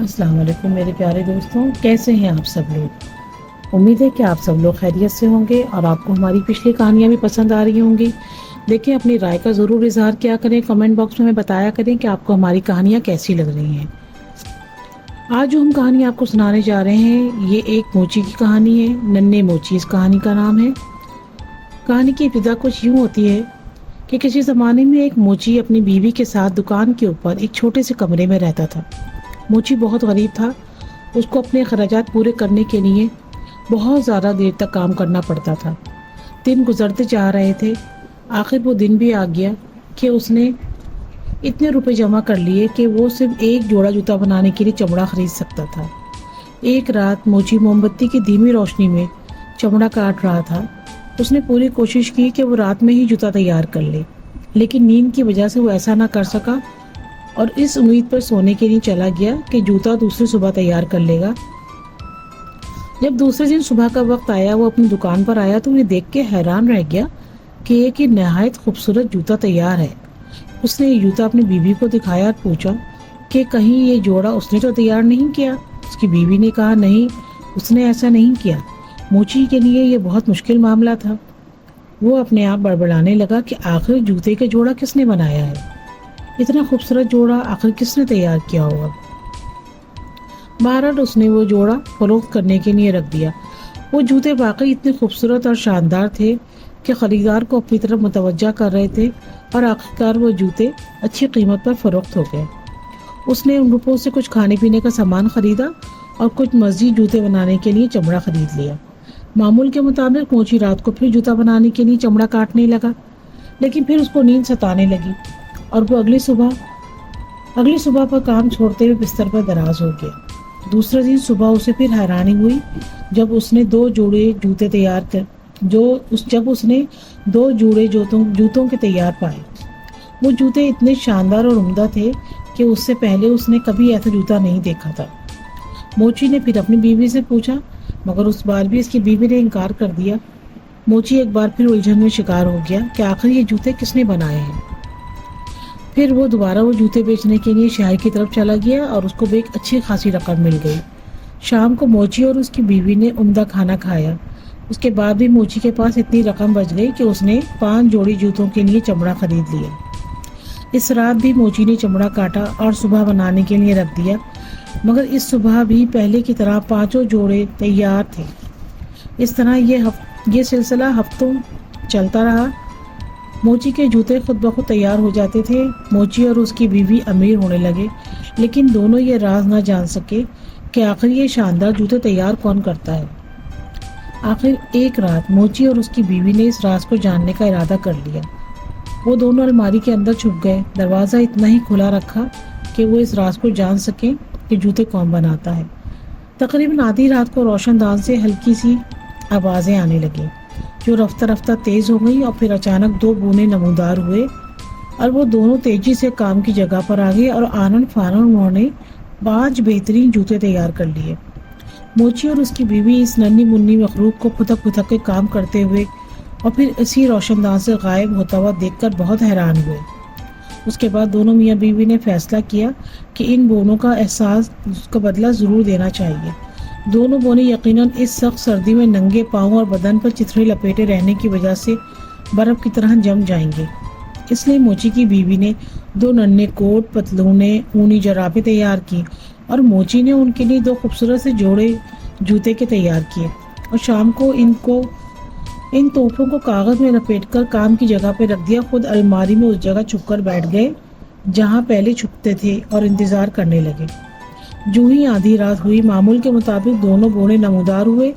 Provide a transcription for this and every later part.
السلام علیکم میرے پیارے دوستوں، کیسے ہیں آپ سب لوگ؟ امید ہے کہ آپ سب لوگ خیریت سے ہوں گے اور آپ کو ہماری پچھلی کہانیاں بھی پسند آ رہی ہوں گی۔ دیکھیں، اپنی رائے کا ضرور اظہار کیا کریں، کمنٹ باکس میں ہمیں بتایا کریں کہ آپ کو ہماری کہانیاں کیسی لگ رہی ہیں۔ آج جو ہم کہانی آپ کو سنانے جا رہے ہیں یہ ایک موچی کی کہانی ہے۔ ننھے موچی اس کہانی کا نام ہے۔ کہانی کی ابتدا کچھ یوں ہوتی ہے کہ کسی زمانے میں ایک موچی اپنی بیوی کے ساتھ دکان کے اوپر ایک چھوٹے سے کمرے میں رہتا تھا۔ موچی بہت غریب تھا، اس کو اپنے اخراجات پورے کرنے کے لیے بہت زیادہ دیر تک کام کرنا پڑتا تھا۔ دن گزرتے جا رہے تھے، آخر وہ دن بھی آ گیا کہ اس نے اتنے روپے جمع کر لیے کہ وہ صرف ایک جوڑا جوتا بنانے کے لیے چمڑا خرید سکتا تھا۔ ایک رات موچی موم بتی کی دھیمی روشنی میں چمڑا کاٹ رہا تھا۔ اس نے پوری کوشش کی کہ وہ رات میں ہی جوتا تیار کر لے، لیکن نیند کی وجہ سے وہ ایسا نہ کر سکا اور اس امید پر سونے کے لیے چلا گیا کہ جوتا دوسری صبح تیار کر لے گا۔ جب دوسرے دن صبح کا وقت آیا، وہ اپنی دکان پر آیا تو یہ دیکھ کے حیران رہ گیا کہ ایک نہایت خوبصورت جوتا تیار ہے۔ اس نے یہ جوتا اپنی بیوی کو دکھایا اور پوچھا کہ کہیں یہ جوڑا اس نے تو تیار نہیں کیا؟ اس کی بیوی نے کہا نہیں، اس نے ایسا نہیں کیا۔ موچی کے لیے یہ بہت مشکل معاملہ تھا۔ وہ اپنے آپ بڑبڑانے لگا کہ آخر جوتے کا جوڑا کس نے بنایا ہے؟ اتنا خوبصورت جوڑا آخر کس نے تیار کیا ہوگا؟ بہرحال اس نے وہ جوڑا فروخت کرنے کے لیے رکھ دیا۔ وہ جوتے واقعی اتنے خوبصورت اور شاندار تھے کہ خریدار کو اپنی طرف متوجہ کر رہے تھے اور آخرکار وہ جوتے اچھی قیمت پر فروخت ہو گئے۔ اس نے ان روپوں سے کچھ کھانے پینے کا سامان خریدا اور کچھ مزید جوتے بنانے کے لیے چمڑا خرید لیا۔ معمول کے مطابق موچی رات کو پھر جوتا بنانے کے لیے چمڑا کاٹنے لگا، لیکن پھر اس کو نیند ستانے لگی اور وہ اگلی صبح پر کام چھوڑتے ہوئے بستر پر دراز ہو گیا۔ دوسرے دن صبح اسے پھر حیرانی ہوئی جب اس نے دو جوڑے جوتوں کے تیار پائے۔ وہ جوتے اتنے شاندار اور عمدہ تھے کہ اس سے پہلے اس نے کبھی ایسا جوتا نہیں دیکھا تھا۔ موچی نے پھر اپنی بیوی سے پوچھا، مگر اس بار بھی اس کی بیوی نے انکار کر دیا۔ موچی ایک بار پھر الجھن میں شکار ہو گیا کہ آخر یہ جوتے کس نے بنائے ہیں۔ پھر وہ دوبارہ وہ جوتے بیچنے کے لیے شہر کی طرف چلا گیا اور اس کو بھی ایک اچھی خاصی رقم مل گئی۔ شام کو موچی اور اس کی بیوی نے عمدہ کھانا کھایا۔ اس کے بعد بھی موچی کے پاس اتنی رقم بچ گئی کہ اس نے 5 جوڑی جوتوں کے لیے چمڑا خرید لیا۔ اس رات بھی موچی نے چمڑا کاٹا اور صبح بنانے کے لیے رکھ دیا، مگر اس صبح بھی پہلے کی طرح 5 جوڑے تیار تھے۔ اس طرح یہ سلسلہ ہفتوں چلتا رہا۔ موچی کے جوتے خود بخود تیار ہو جاتے تھے۔ موچی اور اس کی بیوی امیر ہونے لگے، لیکن دونوں یہ راز نہ جان سکے کہ آخر یہ شاندار جوتے تیار کون کرتا ہے۔ آخر ایک رات موچی اور اس کی بیوی نے اس راز کو جاننے کا ارادہ کر لیا۔ وہ دونوں الماری کے اندر چھپ گئے، دروازہ اتنا ہی کھلا رکھا کہ وہ اس راز کو جان سکیں کہ جوتے کون بناتا ہے۔ تقریباً آدھی رات کو روشن دان سے ہلکی سی آوازیں آنے لگیں جو رفتہ رفتہ تیز ہو گئی اور پھر اچانک 2 بونے نمودار ہوئے اور وہ دونوں تیزی سے کام کی جگہ پر آ گئے اور آنن فانن انہوں نے 5 بہترین جوتے تیار کر لیے۔ موچی اور اس کی بیوی اس ننھی منی مخلوق کو پھتک پھتک کے کام کرتے ہوئے اور پھر اسی روشن دان سے غائب ہوتا ہوا دیکھ کر بہت حیران ہوئے۔ اس کے بعد دونوں میاں بیوی نے فیصلہ کیا کہ ان بونوں کا بدلہ ضرور دینا چاہیے۔ دونوں بونے یقیناً اس سخت سردی میں ننگے پاؤں اور بدن پر چتھڑے لپیٹے رہنے کی وجہ سے برف کی طرح جم جائیں گے۔ اس لیے موچی کی بیوی نے 2 ننھے کوٹ، پتلونیں، اونی جرابیں تیار کی اور موچی نے ان کے لیے 2 خوبصورت سے جوڑے جوتے کے تیار کیے اور شام کو ان تحفوں کو کاغذ میں لپیٹ کر کام کی جگہ پہ رکھ دیا۔ خود الماری میں اس جگہ چھپ کر بیٹھ گئے جہاں پہلے چھپتے تھے اور انتظار کرنے لگے۔ جو ہی آدھی رات ہوئی، معمول کے مطابق دونوں بونے نمودار ہوئے،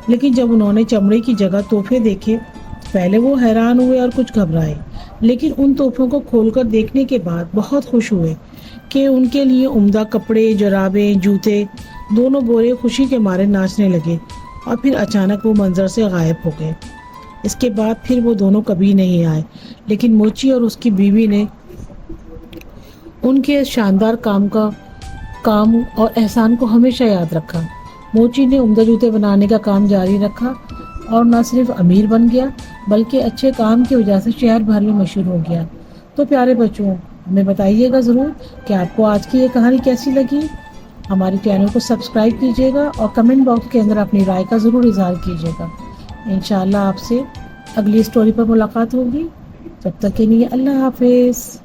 لیکن جب انہوں نے چمڑے کی جگہ تحفے دیکھے، پہلے وہ حیران ہوئے اور کچھ گھبرائے، لیکن ان تحفوں کو کھول کر دیکھنے کے بعد بہت خوش ہوئے کہ ان کے لیے عمدہ کپڑے، جرابیں، جوتے۔ دونوں بونے خوشی کے مارے ناچنے لگے اور پھر اچانک وہ منظر سے غائب ہو گئے۔ اس کے بعد پھر وہ دونوں کبھی نہیں آئے، لیکن موچی اور اس کی بیوی نے ان کے شاندار کام اور احسان کو ہمیشہ یاد رکھا۔ موچی نے عمدہ جوتے بنانے کا کام جاری رکھا اور نہ صرف امیر بن گیا بلکہ اچھے کام کی وجہ سے شہر بھر میں مشہور ہو گیا۔ تو پیارے بچوں، ہمیں بتائیے گا ضرور کہ آپ کو آج کی یہ کہانی کیسی لگی۔ ہمارے چینل کو سبسکرائب کیجیے گا اور کمنٹ باکس کے اندر اپنی رائے کا ضرور اظہار کیجیے گا. انشاءاللہ آپ سے اگلی اسٹوری پر ملاقات ہوگی. جب تک کے لیے اللہ حافظ.